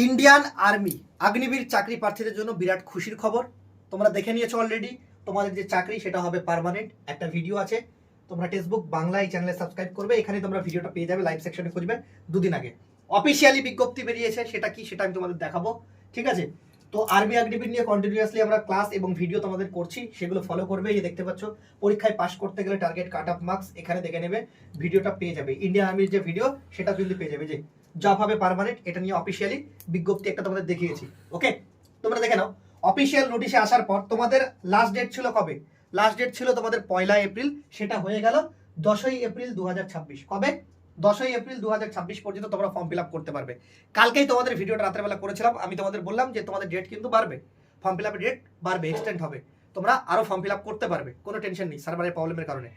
Indian army Agniveer চাকরি প্রার্থীদের জন্য বিরাট খুশির খবর। তোমরা দেখে নিয়েছো অলরেডি, তোমাদের যে চাকরি সেটা হবে পার্মানেন্ট। একটা ভিডিও আছে, তোমরা টেক্সটবুক বাংলা এই চ্যানেলে সাবস্ক্রাইব করবে, এখানে তোমরা ভিডিওটা পেয়ে যাবে, লাইভ সেকশনে খুঁজবে। দুদিন আগে অফিসিয়ালি বিজ্ঞপ্তি বেরিয়েছে, সেটা কি সেটা আমি তোমাদের দেখাবো, ঠিক আছে? তো আর্মি অগ্নিবীর নিয়ে কন্টিনিউয়াসলি আমরা ক্লাস এবং ভিডিও তোমাদের করছি, সেগুলো ফলো করবে। এই দেখতে পাচ্ছ, পরীক্ষায় পাস করতে গেলে টার্গেট কাট অফ মার্কস এখানে দেখে নেবে, ভিডিওটা পেয়ে যাবে। ইন্ডিয়ান আর্মির যে ভিডিও সেটা কিন্তু পেয়ে যাবে, যে জব হবে পার্মানেন্ট, এটা নিয়ে অফিসিয়ালি বিজ্ঞপ্তি একটা তোমাদের দেখিয়েছি। ওকে, তোমরা দেখে নাও। অফিসিয়াল নোটিশে আসার পর তোমাদের লাস্ট ডেট ছিল কবে? লাস্ট ডেট ছিল তোমাদের 1 এপ্রিল, সেটা হয়ে গেল 10 এপ্রিল 2026। কবে? 10 এপ্রিল 2026 পর্যন্ত তোমরা ফর্ম ফিল আপ করতে পারবে। কালকেই তোমাদের ভিডিওটা রাত্রেবেলা করেছিলাম, আমি তোমাদের বললাম যে তোমাদের ডেট কিন্তু বাড়বে, ফর্ম ফিল আপের ডেট বাড়বে, এক্সটেন্ড হবে, তোমরা আরো ফর্ম ফিল আপ করতে পারবে, কোনো টেনশন নেই সার্ভারের প্রবলেমের কারণে।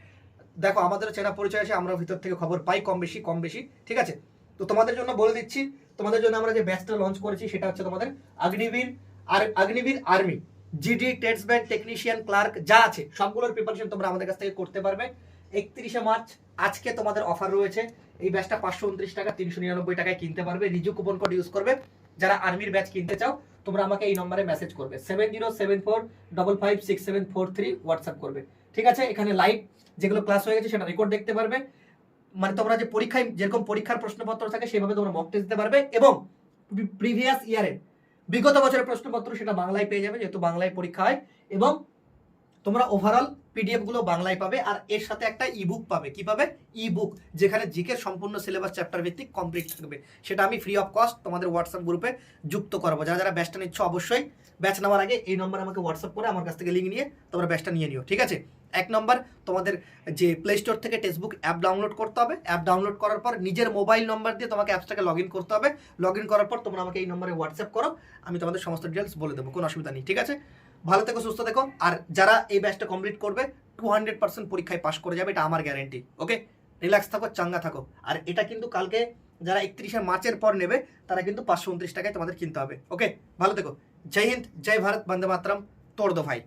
দেখো, আমাদেরও চেনা পরিচয় আছে, আমরা ভিতর থেকে খবর পাই কম বেশি, ঠিক আছে? তো তোমাদের জন্য বলে দিচ্ছি, তোমাদের জন্য আমরা যে ব্যাচটা লঞ্চ করেছি সেটা হচ্ছে তোমাদের অগ্নিবীর আর্মি জিডি, টেস্টব্যান্ড, টেকনিশিয়ান, ক্লার্ক যা আছে সবগুলোর প্রিপারেশন তোমরা আমাদের কাছ থেকে করতে পারবে। 31 মার্চ আজকে তোমাদের অফার রয়েছে। এই ব্যাচটা 529 টাকা, 399 টাকায় কিনতে পারবে। রিজু কুপন কোড ইউজ করবে। যারা আর্মির ব্যাচ কিনতে চাও, তোমরা আমাকে এই নম্বরে মেসেজ করবে, 7074556743 হোয়াটসঅ্যাপ করবে, ঠিক আছে? এখানে লাইভ যেগুলো ক্লাস হয়ে গেছে সেটা রেকর্ড দেখতে পারবে। মানে তোমরা যে পরীক্ষায় যেরকম পরীক্ষার প্রশ্নপত্র থাকে সেভাবে তোমরা মক টেস্ট দিতে পারবে, এবং প্রিভিয়াস ইয়ারের বিগত বছরের প্রশ্নপত্র সেটা বাংলায় পেয়ে যাবে, যেহেতু বাংলায় পরীক্ষা হয়। এবং তোমরা ওভারঅল পিডিএফ গুলো বাংলায় পাবে, আর এর সাথে একটা ইবুক পাবে। কি পাবে? ইবুক, যেখানে জিকের সম্পূর্ণ সিলেবাস চ্যাপ্টার ভিত্তিক কমপ্লিট থাকবে। সেটা আমি ফ্রি অফ কস্ট তোমাদের হোয়াটসঅ্যাপ গ্রুপে যুক্ত করবো। যারা যারা ব্যাচটা নিচ্ছ অবশ্যই ব্যাচ নেওয়ার আগে এই নম্বর আমাকে হোয়াটসঅ্যাপ করে আমার কাছ থেকে লিঙ্ক নিয়ে তোমরা ব্যাচটা নিয়ে নিও, ঠিক আছে? 1 নম্বর, তোমাদের যে প্লে স্টোর থেকে টেক্সটবুক অ্যাপ ডাউনলোড করতে হবে। অ্যাপ ডাউনলোড করার পর নিজের মোবাইল নম্বর দিয়ে তোমাকে অ্যাপসটাকে লগ ইন করতে হবে। লগ ইন করার পর তোমরা আমাকে এই নম্বরে হোয়াটসঅ্যাপ করো, আমি তোমাদের সমস্ত ডিটেলস বলে দেবো, কোনো অসুবিধা নেই, ঠিক আছে? ভালো থেকো, সুস্থ থেকো। আর যারা এই ব্যাচটা কমপ্লিট করবে 200% পরীক্ষায় পাস করে যাবে, এটা আমার গ্যারেন্টি। ওকে, রিল্যাক্স থাকো, চাঙ্গা থাকো। আর এটা কিন্তু কালকে যারা 31 মার্চের পর নেবে তারা কিন্তু 529 টাকায় তোমাদের কিনতে হবে। ওকে, ভালো থেকো। জয় হিন্দ, জয় ভারত, বন্দে মাতরম, তোড় দো ভাই।